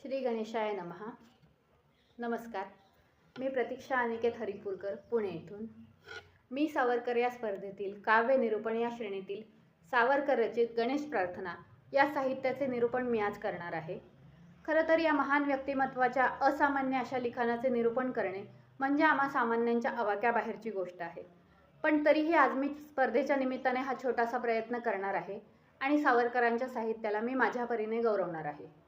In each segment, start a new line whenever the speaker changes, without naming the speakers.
श्री गणेशाय नमः. नमस्कार. मी प्रतीक्षा अनिकेत हरिपूरकर, पुणे येथून. मी सावरकर या स्पर्धेतील काव्य निरूपण या श्रेणीतील सावरकर रचित गणेश प्रार्थना या साहित्याचे निरूपण मी आज करणार आहे. खरं तर या महान व्यक्तिमत्वाच्या असामान्य अशा लिखाणाचे निरूपण करणे म्हणजे आम्हा सामान्यांच्या आवाक्याबाहेरची गोष्ट आहे. पण तरीही आज मी स्पर्धेच्या निमित्ताने हा छोटासा प्रयत्न करणार आहे आणि सावरकरांच्या साहित्याला मी माझ्या परीने गौरवणार आहे.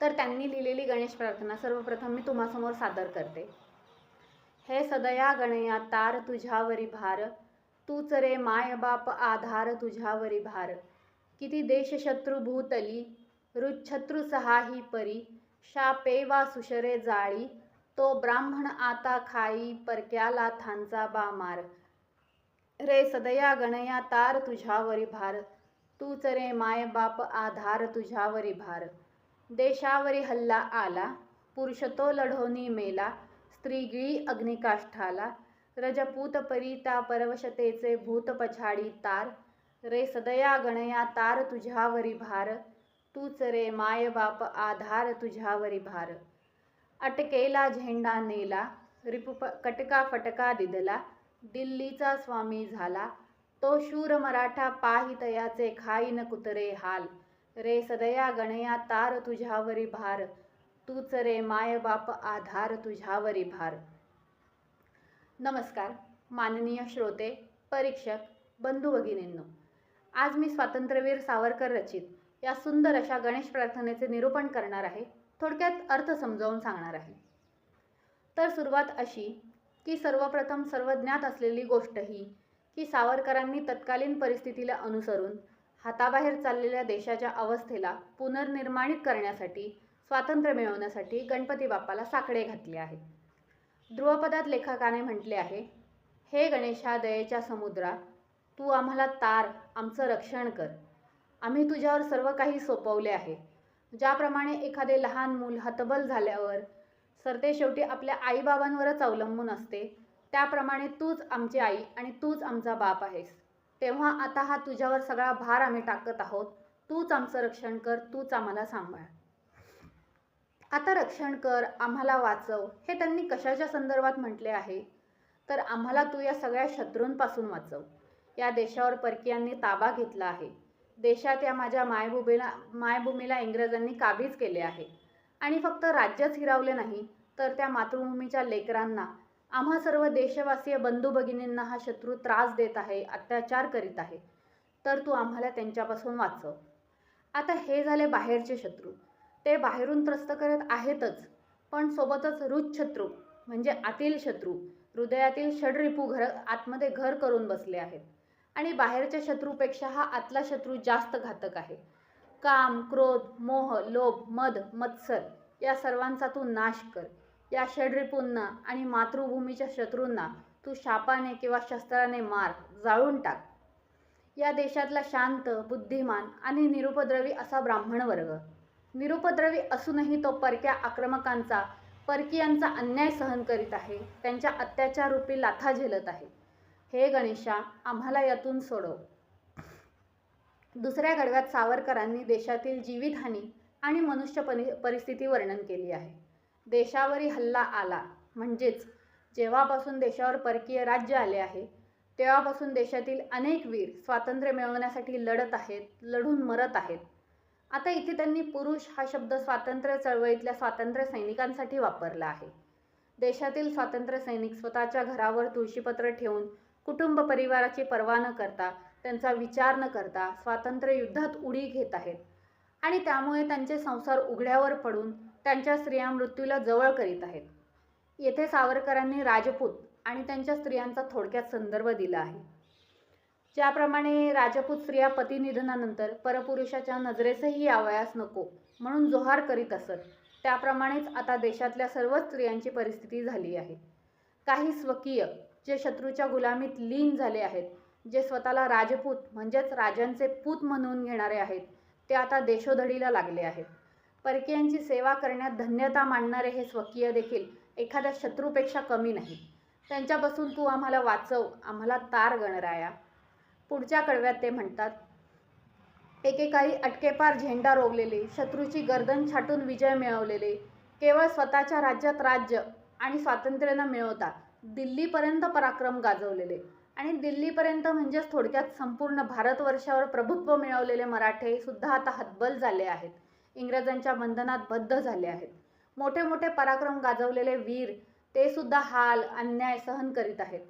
तर त्यांनी लिहिलेली गणेश प्रार्थना सर्वप्रथम मी तुम्हासमोर सादर करते. हे सदया गणया तार तुझ्यावरी भार, तूच रे माय बाप आधार तुझ्यावरी भार. किती देश शत्रू भूतली, रुच्छत्रू सहाही परी, शापे वा सुशरे जाळी, तो ब्राह्मण आता खाई, परक्याला थांचा बा मार. रे सदया गणया तार तुझ्यावरी भार, तूच रे माय बाप आधार तुझ्यावरी भार. देशावरी हल्ला आला, पुरुष तो लढोनी मेला, स्त्री गिळी अग्निकाष्ठाला, रजपूत परीता परवशतेचे भूत पछाडी तार. रे सदया गणया तार तुझ्यावरी भार, तूच रे माय बाप आधार तुझ्यावरी भार. अटकेला झेंडा नेला, रिपू कटका फटका दिदला, दिल्लीचा स्वामी झाला, तो शूर मराठा पाही तयाचे खाईन कुतरे हाल. रे सदया गणया तार तुझ्यावरी भार, तूच रे माय बाप आधार तुझ्यावरी भार. नमस्कार माननीय श्रोते, परीक्षक, बंधू भगिनींनो. आज मी स्वातंत्र्यवीर सावरकर रचित या सुंदर अशा गणेश प्रार्थनेचे निरूपण करणार आहे. थोडक्यात अर्थ समजावून सांगणार आहे. तर सुरुवात अशी की सर्वप्रथम सर्वज्ञात असलेली गोष्ट ही की सावरकरांनी तत्कालीन परिस्थितीला अनुसरून हाताबाहेर चाललेल्या देशाच्या अवस्थेला पुनर्निर्माणित करण्यासाठी, स्वातंत्र्य मिळवण्यासाठी गणपती बाप्पाला साकडे घातले आहे. ध्रुवपदात लेखकाने म्हटले आहे, हे गणेशा दयेच्या समुद्रा, तू आम्हाला तार, आमचं रक्षण कर. आम्ही तुझ्यावर सर्व काही सोपवले आहे. ज्याप्रमाणे एखादे लहान मूल हतबल झाल्यावर सरते शेवटी आपल्या आईबाबांवरच अवलंबून असते, त्याप्रमाणे तूच आमची आई आणि तूच आमचा बाप आहेस. तेव्हा आता हा तुझ्यावर सगळा भार आम्ही टाकत आहोत. तूच आमचं रक्षण कर, तूच आम्हाला सांभाळ. आता रक्षण कर, आम्हाला वाचव, हे त्यांनी कशाच्या संदर्भात म्हटले आहे? तर आम्हाला तू या सगळ्या शत्रूंपासून वाचव. या देशावर परकीयांनी ताबा घेतला आहे. देशात या माझ्या मायभूमीला इंग्रजांनी काबीज केले आहे. आणि फक्त राज्यच हिरावले नाही, तर त्या मातृभूमीच्या लेकरांना, आम्हा सर्व देशवासीय बंधू भगिनींना हा शत्रू त्रास देत आहे, अत्याचार करीत आहे. तर तू आम्हाला त्यांच्यापासून वाचव. आता हे झाले बाहेरचे शत्रू. ते बाहेरून त्रस्त करत आहेतच, पण सोबतच रुच्छत्रू म्हणजे आतील शत्रू, हृदयातील षड्रिपू आतमध्ये घर करून बसले आहेत. आणि बाहेरच्या शत्रूपेक्षा हा आतला शत्रू जास्त घातक आहे. काम, क्रोध, मोह, लोभ, मद, मत्सर या सर्वांचा तू नाश कर. या षड्रिपूंना आणि मातृभूमीच्या शत्रूंना तू शापाने किंवा शस्त्राने मार, जाळून टाक. या देशातला शांत, बुद्धिमान आणि निरुपद्रवी असा ब्राह्मण वर्ग, निरुपद्रवी असूनही तो परक्या आक्रमकांचा, परकीयांचा अन्याय सहन करीत आहे, त्यांच्या अत्याचार रूपी लाथा झेलत आहे. हे गणेशा, आम्हाला यातून सोडव. दुसऱ्या कडव्यात सावरकरांनी देशातील जीवितहानी आणि मनुष्य परिस्थिती वर्णन केली आहे. देशावरी हल्ला आला म्हणजेच जेव्हापासून देशावर परकीय राज्य आले आहे, तेव्हापासून देशातील अनेक वीर स्वातंत्र्य मिळवण्यासाठी लढत आहेत, लढून मरत आहेत. आता इथे त्यांनी पुरुष हा शब्द स्वातंत्र्य चळवळीतल्या स्वातंत्र्य सैनिकांसाठी वापरला आहे. देशातील स्वातंत्र्य सैनिक स्वतःच्या घरावर तुळशीपत्र ठेवून कुटुंब परिवाराची पर्वा न करता, त्यांचा विचार न करता स्वातंत्र्य युद्धात उडी घेत आहेत. आणि त्यामुळे त्यांचे संसार उघड्यावर पडून त्यांच्या स्त्रिया मृत्यूला जवळ करीत आहेत. येथे सावरकरांनी राजपूत आणि त्यांच्या स्त्रियांचा थोडक्यात संदर्भ दिला आहे. ज्याप्रमाणे राजपूत स्त्रिया पतिनिधनानंतर परपुरुषाच्या नजरेसही यावयास नको म्हणून जोहार करीत असत, त्याप्रमाणेच आता देशातल्या सर्व स्त्रियांची परिस्थिती झाली आहे. काही स्वकीय जे शत्रूच्या गुलामीत लीन झाले आहेत, जे स्वतःला राजपूत म्हणजेच राजांचे पूत म्हणून घेणारे आहेत, ते आता देशोधडीला लागले आहेत. परकीयांची सेवा करण्यात धन्यता मानणारे हे स्वकीय देखील एखाद्या शत्रूपेक्षा कमी नाही. त्यांच्यापासून तू आम्हाला वाचव, आम्हाला तार गणराया. पुढच्या कडव्यात ते म्हणतात, एकेकाळी अटकेपार झेंडा रोवलेले, शत्रूची गर्दन छाटून विजय मिळवलेले, केवळ स्वतःच्या राज्यात राज्य आणि स्वातंत्र्य न मिळवता दिल्लीपर्यंत पराक्रम गाजवलेले आणि दिल्लीपर्यंत म्हणजेच थोडक्यात संपूर्ण भारतवर्षावर प्रभुत्व मिळवलेले मराठे सुद्धा आता हतबल झाले आहेत. इंग्रजांच्या बंधनात बद्ध झाले आहेत. मोठे मोठे पराक्रम गाजवलेले वीर ते सुद्धा हाल अन्याय सहन करीत आहेत.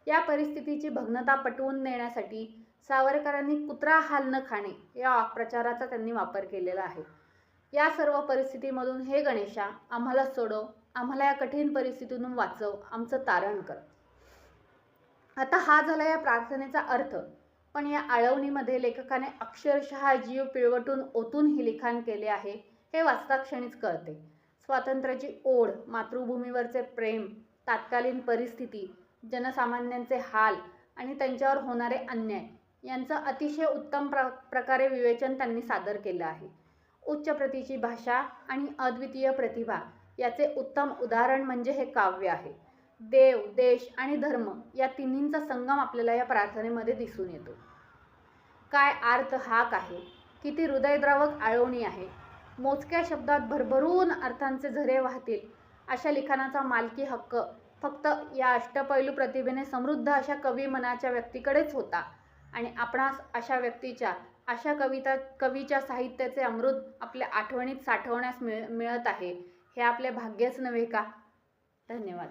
या परिस्थितीची भग्नता पटवून देण्यासाठी सावरकरांनी कुत्रा हाल न खाणे या वाक्प्रचाराचा त्यांनी वापर केलेला आहे. या सर्व परिस्थितीमधून हे गणेशा आम्हाला सोडव, आम्हाला या कठीण परिस्थितीतून वाचव, आमचं तारण कर. आता हा झाला या प्रार्थनेचा अर्थ. पण या आळवणीमध्ये लेखकाने अक्षरशः जीव पिळवटून ओतून हे लिखाण केले आहे हे वाचता क्षणीच कळते. स्वातंत्र्याची ओढ, मातृभूमीवरचे प्रेम, तात्कालीन परिस्थिती, जनसामान्यांचे हाल आणि त्यांच्यावर होणारे अन्याय यांचं अतिशय उत्तम प्रकारे विवेचन त्यांनी सादर केलं आहे. उच्च प्रतीची भाषा आणि अद्वितीय प्रतिभा याचे उत्तम उदाहरण म्हणजे हे काव्य आहे. देव, देश आणि धर्म या तिन्हींचा संगम आपल्याला या प्रार्थनेमध्ये दिसून येतो. काय आर्त हाक आहे, किती हृदयद्रावक आळवणी आहे. मोजक्या शब्दात भरभरून अर्थांचे झरे वाहतील अशा लिखाणाचा मालकी हक्क फक्त या अष्टपैलू प्रतिभेने समृद्ध अशा कवी मनाच्या व्यक्तीकडेच होता आणि आपणास अशा व्यक्तीच्या, अशा कवीच्या साहित्याचे अमृत आपल्या आठवणीत साठवण्यास मिळत आहे हे आपले भाग्यच नव्हे का? धन्यवाद.